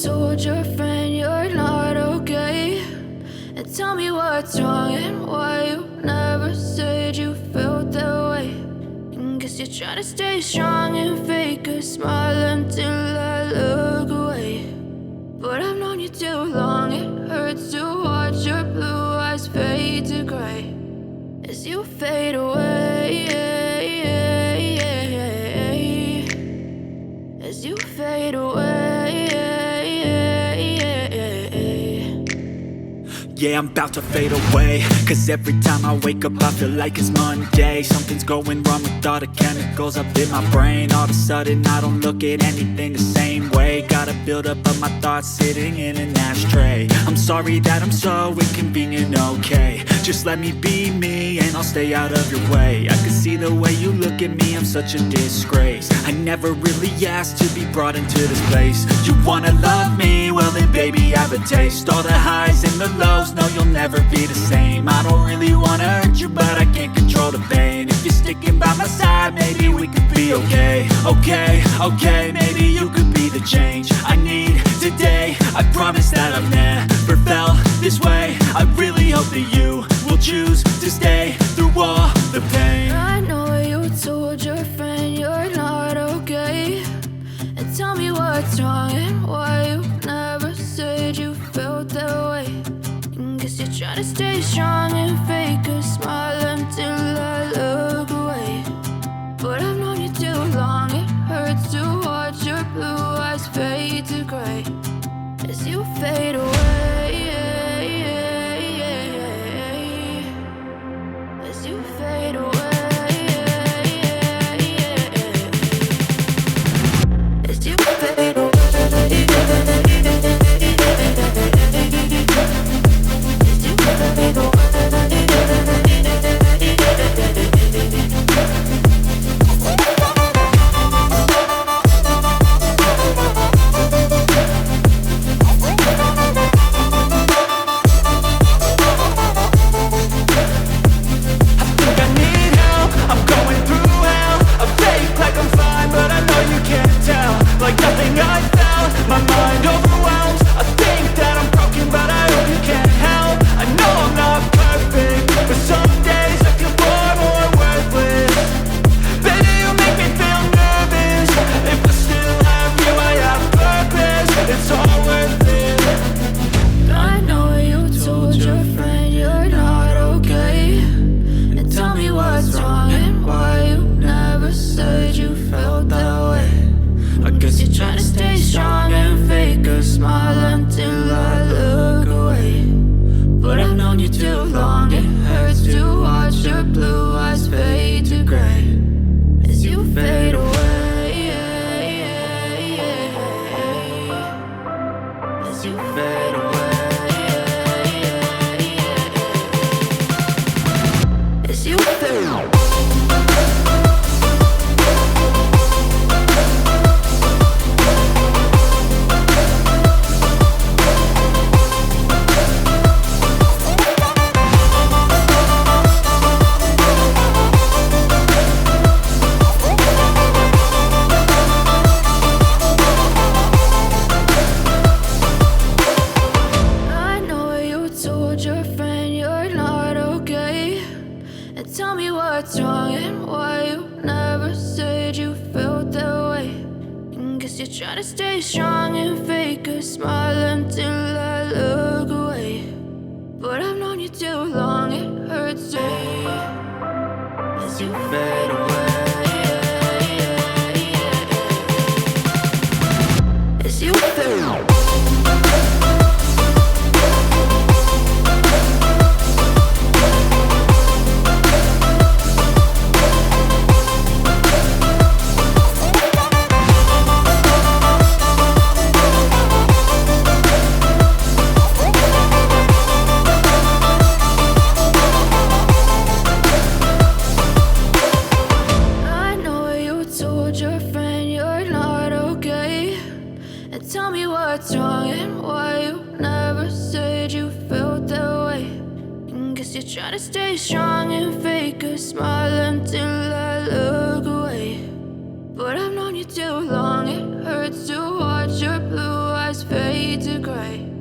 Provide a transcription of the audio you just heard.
told your friend you're not okay? And tell me what's wrong and why you never said you felt that way. And guess you're trying to stay strong and fake a smile until I look away. But I've known you too long, it hurts to watch your blue eyes fade to gray as you fade away, as you fade away. Yeah, I'm about to fade away, cause every time I wake up I feel like it's Monday. Something's going wrong with all the chemicals up in my brain. All of a sudden I don't look at anything the same way. Got a buildup of my thoughts sitting in an ashtray. I'm sorry that I'm so inconvenient, okay? Just let me be me and I'll stay out of your way. I can see the way you look at me, I'm such a disgrace. I never really asked to be brought into this place. You wanna love me? Well then baby have a taste. All the highs and the lows, no you'll never be the same. I don't really wanna hurt you but I can't control the pain. If you're sticking by my side maybe we could be okay. Okay, maybe you could be the change I need today. I promise that I've never felt this way. I really hope that you will choose to stay through all the pain. I know you told your friend you're not okay. And tell me what's wrong and why you never said you felt that way. And guess you're trying to stay strong and fake a smile until I look away. But I've known you too long, it hurts to watch your blue eyes fade to gray as you fade away, as you fade away, as you fade away. Try to stay strong and fake a smile until I look away. But I've known you too long, it hurts to watch your blue eyes fade. fade to gray.